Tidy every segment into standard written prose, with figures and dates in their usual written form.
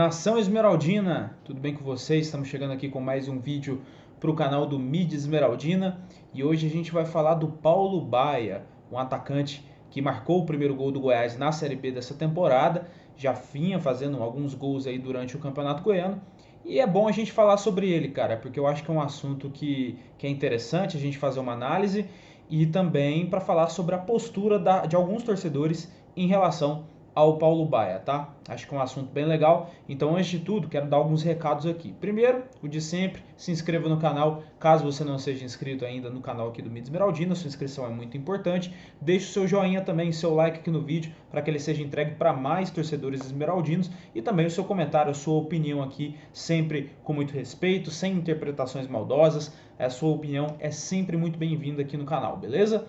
Nação Esmeraldina, tudo bem com vocês? Estamos chegando aqui com mais um vídeo para o canal do Mídia Esmeraldina e hoje a gente vai falar do Paulo Baia, um atacante que marcou o primeiro gol do Goiás na Série B dessa temporada, já vinha fazendo alguns gols aí durante o Campeonato Goiano e é bom a gente falar sobre ele, cara, porque eu acho que é um assunto que é interessante a gente fazer uma análise e também para falar sobre a postura de alguns torcedores em relação ao Paulo Baia, tá? Acho que é um assunto bem legal. Então, antes de tudo, quero dar alguns recados aqui. Primeiro, o de sempre, se inscreva no canal, caso você não seja inscrito ainda no canal aqui do Mídia Esmeraldina, sua inscrição é muito importante. Deixe o seu joinha também, seu like aqui no vídeo, para que ele seja entregue para mais torcedores esmeraldinos e também o seu comentário, a sua opinião aqui, sempre com muito respeito, sem interpretações maldosas. A sua opinião é sempre muito bem-vinda aqui no canal, beleza?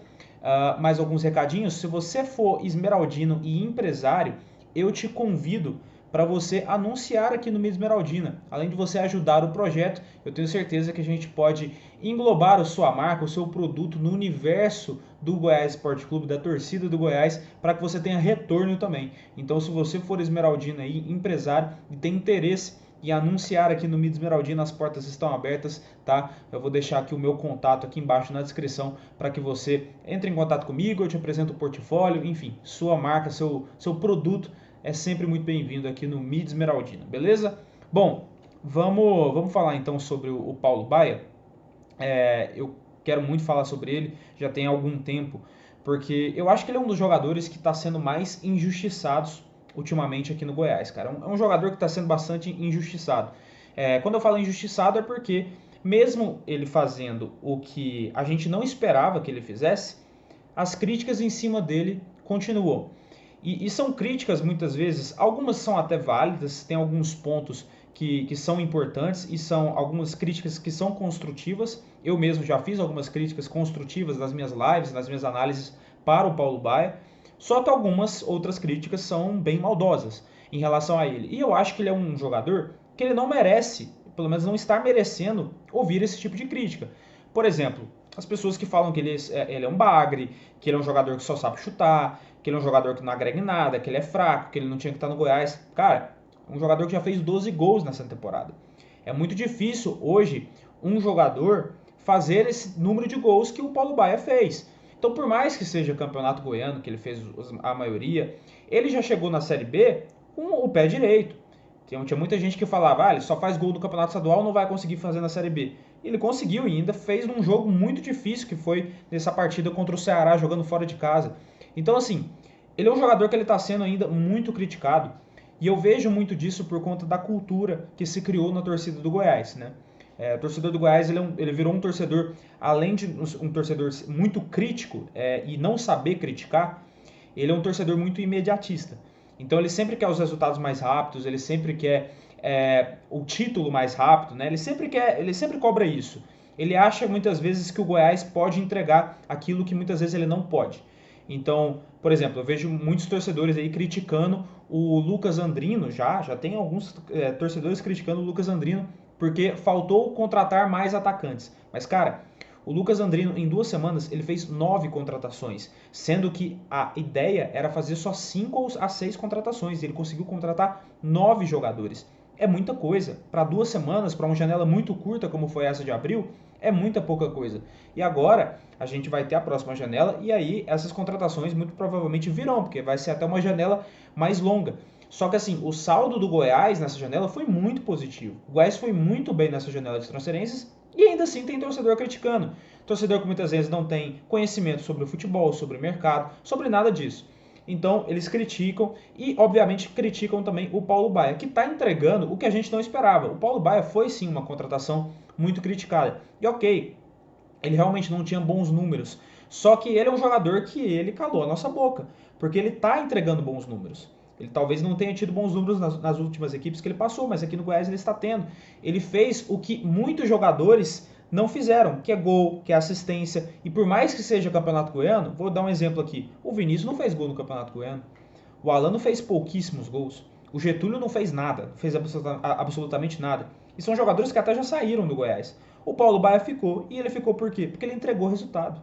Mais alguns recadinhos. Se você for esmeraldino e empresário, eu te convido para você anunciar aqui no Mídia Esmeraldina. Além de você ajudar o projeto, eu tenho certeza que a gente pode englobar a sua marca, o seu produto no universo do Goiás Esporte Clube, da torcida do Goiás, para que você tenha retorno também. Então, se você for esmeraldino aí, empresário e tem interesse e anunciar aqui no Mídia Esmeraldina, as portas estão abertas, tá? Eu vou deixar aqui o meu contato aqui embaixo na descrição para que você entre em contato comigo, eu te apresento o portfólio, enfim, sua marca, seu produto é sempre muito bem-vindo aqui no Mídia Esmeraldina, beleza? Bom, vamos falar então sobre o Paulo Baia. Eu quero muito falar sobre ele, já tem algum tempo, porque eu acho que ele é um dos jogadores que está sendo mais injustiçados ultimamente aqui no Goiás, cara. É um jogador que está sendo bastante injustiçado. Quando eu falo injustiçado é porque, mesmo ele fazendo o que a gente não esperava que ele fizesse, as críticas em cima dele continuam. E são críticas muitas vezes, algumas são até válidas, tem alguns pontos que são importantes e são algumas críticas que são construtivas. Eu mesmo já fiz algumas críticas construtivas nas minhas lives, nas minhas análises para o Paulo Baia. Só que algumas outras críticas são bem maldosas em relação a ele. E eu acho que ele é um jogador que ele não merece, pelo menos não está merecendo, ouvir esse tipo de crítica. Por exemplo, as pessoas que falam que ele é um bagre, que ele é um jogador que só sabe chutar, que ele é um jogador que não agrega em nada, que ele é fraco, que ele não tinha que estar no Goiás. Cara, um jogador que já fez 12 gols nessa temporada. É muito difícil hoje um jogador fazer esse número de gols que o Paulo Baia fez. Então, por mais que seja campeonato goiano, que ele fez a maioria, ele já chegou na Série B com o pé direito. Tinha muita gente que falava, ele só faz gol no campeonato estadual, não vai conseguir fazer na Série B. Ele conseguiu e ainda fez num jogo muito difícil, que foi nessa partida contra o Ceará, jogando fora de casa. Então, assim, ele é um jogador que ele está sendo ainda muito criticado. E eu vejo muito disso por conta da cultura que se criou na torcida do Goiás, né? O torcedor do Goiás ele virou um torcedor, além de um torcedor muito crítico e não saber criticar, ele é um torcedor muito imediatista. Então ele sempre quer os resultados mais rápidos, ele sempre quer o título mais rápido, né? Ele sempre cobra isso. Ele acha muitas vezes que o Goiás pode entregar aquilo que muitas vezes ele não pode. Então, por exemplo, eu vejo muitos torcedores aí criticando o Lucas Andrino, já tem alguns torcedores criticando o Lucas Andrino porque faltou contratar mais atacantes. Mas, cara, o Lucas Andrino, em 2 semanas, ele fez 9 contratações, sendo que a ideia era fazer só 5 a 6 contratações, e ele conseguiu contratar 9 jogadores. É muita coisa. Para 2 semanas, para uma janela muito curta como foi essa de abril, é muita pouca coisa. E agora a gente vai ter a próxima janela e aí essas contratações muito provavelmente virão, porque vai ser até uma janela mais longa. Só que assim, o saldo do Goiás nessa janela foi muito positivo. O Goiás foi muito bem nessa janela de transferências e ainda assim tem torcedor criticando. Torcedor que muitas vezes não tem conhecimento sobre o futebol, sobre o mercado, sobre nada disso. Então eles criticam e obviamente criticam também o Paulo Baia, que está entregando o que a gente não esperava. O Paulo Baia foi sim uma contratação muito criticada. E ok, ele realmente não tinha bons números. Só que ele é um jogador que ele calou a nossa boca, porque ele está entregando bons números. Ele talvez não tenha tido bons números nas últimas equipes que ele passou, mas aqui no Goiás ele está tendo. Ele fez o que muitos jogadores não fizeram, que é gol, que é assistência. E por mais que seja campeonato goiano, vou dar um exemplo aqui. O Vinícius não fez gol no campeonato goiano. O Alan não fez pouquíssimos gols. O Getúlio não fez nada, não fez absolutamente nada. E são jogadores que até já saíram do Goiás. O Paulo Baia ficou, e ele ficou por quê? Porque ele entregou resultado.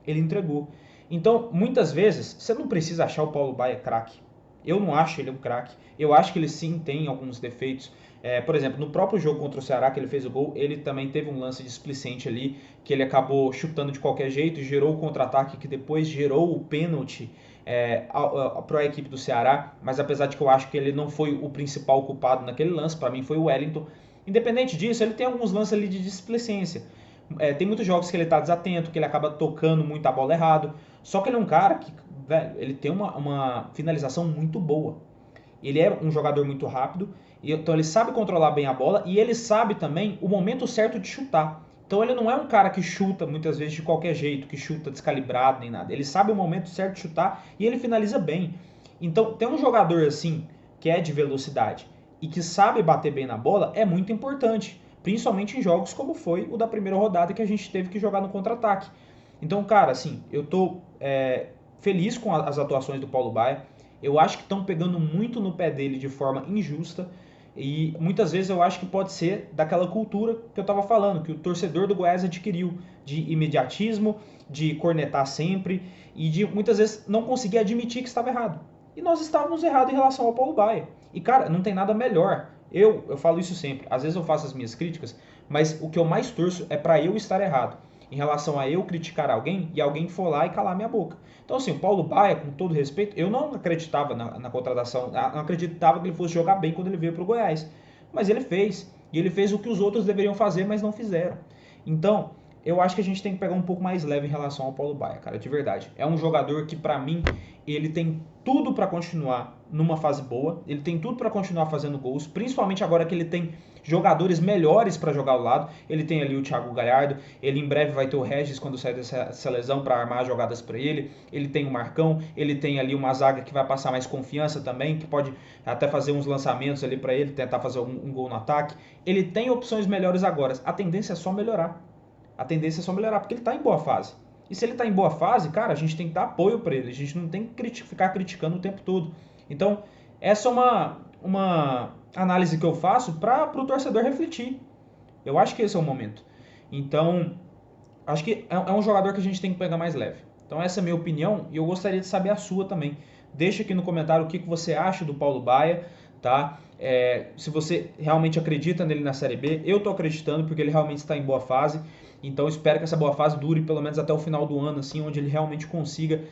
Ele entregou. Então, muitas vezes, você não precisa achar o Paulo Baia craque. Eu não acho ele um craque. Eu acho que ele sim tem alguns defeitos. Por exemplo, no próprio jogo contra o Ceará, que ele fez o gol, ele também teve um lance displicente ali, que ele acabou chutando de qualquer jeito e gerou o contra-ataque, que depois gerou o pênalti para a equipe do Ceará. Mas apesar de que eu acho que ele não foi o principal culpado naquele lance, para mim foi o Wellington. Independente disso, ele tem alguns lances ali de displicência. Tem muitos jogos que ele tá desatento, que ele acaba tocando muito a bola errado. Só que ele é um cara que, velho, ele tem uma finalização muito boa. Ele é um jogador muito rápido, então ele sabe controlar bem a bola e ele sabe também o momento certo de chutar. Então ele não é um cara que chuta muitas vezes de qualquer jeito, que chuta descalibrado nem nada. Ele sabe o momento certo de chutar e ele finaliza bem. Então ter um jogador assim, que é de velocidade e que sabe bater bem na bola, é muito importante. Principalmente em jogos como foi o da primeira rodada que a gente teve que jogar no contra-ataque. Então, cara, assim, eu tô feliz com as atuações do Paulo Baia. Eu acho que estão pegando muito no pé dele de forma injusta. E muitas vezes eu acho que pode ser daquela cultura que eu estava falando, que o torcedor do Goiás adquiriu, de imediatismo, de cornetar sempre e de muitas vezes não conseguir admitir que estava errado. E nós estávamos errados em relação ao Paulo Baia. E cara, não tem nada melhor. Eu falo isso sempre. Às vezes eu faço as minhas críticas, mas o que eu mais torço é para eu estar errado em relação a eu criticar alguém e alguém for lá e calar minha boca. Então, assim, o Paulo Baia, com todo respeito, eu não acreditava na contratação, não acreditava que ele fosse jogar bem quando ele veio para o Goiás. Mas ele fez. E ele fez o que os outros deveriam fazer, mas não fizeram. Então, eu acho que a gente tem que pegar um pouco mais leve em relação ao Paulo Baia, cara, de verdade. É um jogador que, para mim, ele tem tudo para continuar numa fase boa, ele tem tudo para continuar fazendo gols, principalmente agora que ele tem jogadores melhores para jogar ao lado. Ele tem ali o Thiago Galhardo, ele em breve vai ter o Regis quando sair dessa lesão para armar jogadas para ele. Ele tem o Marcão, ele tem ali uma zaga que vai passar mais confiança também, que pode até fazer uns lançamentos ali para ele, tentar fazer um gol no ataque. Ele tem opções melhores agora. A tendência é só melhorar. A tendência é só melhorar, porque ele está em boa fase. E se ele está em boa fase, cara, a gente tem que dar apoio para ele. A gente não tem que ficar criticando o tempo todo. Então, essa é uma análise que eu faço para o torcedor refletir. Eu acho que esse é o momento. Então, acho que é um jogador que a gente tem que pegar mais leve. Então, essa é a minha opinião e eu gostaria de saber a sua também. Deixa aqui no comentário o que você acha do Paulo Baia, tá? Se você realmente acredita nele na Série B, eu tô acreditando porque ele realmente está em boa fase. Então espero que essa boa fase dure pelo menos até o final do ano, assim, onde ele realmente consiga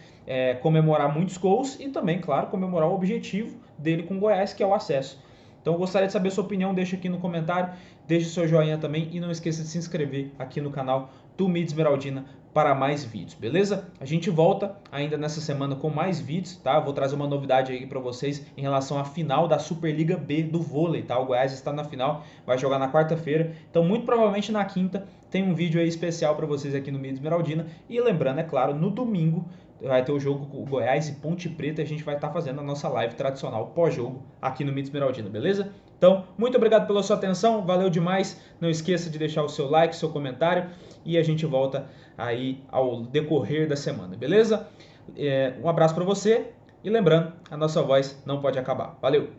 comemorar muitos gols e também, claro, comemorar o objetivo dele com o Goiás, que é o acesso. Então eu gostaria de saber a sua opinião, deixa aqui no comentário, deixa o seu joinha também e não esqueça de se inscrever aqui no canal do Mídia Esmeraldina para mais vídeos, beleza? A gente volta ainda nessa semana com mais vídeos, tá? Eu vou trazer uma novidade aí para vocês em relação à final da Superliga B do vôlei, tá? O Goiás está na final, vai jogar na quarta-feira, então muito provavelmente na quinta tem um vídeo aí especial para vocês aqui no Mídia Esmeraldina. E lembrando, é claro, no domingo vai ter o jogo com o Goiás e Ponte Preta e a gente vai estar fazendo a nossa live tradicional pós-jogo aqui no Mídia Esmeraldina, beleza? Então, muito obrigado pela sua atenção, valeu demais. Não esqueça de deixar o seu like, seu comentário e a gente volta aí ao decorrer da semana, beleza? Um abraço para você e lembrando, a nossa voz não pode acabar. Valeu!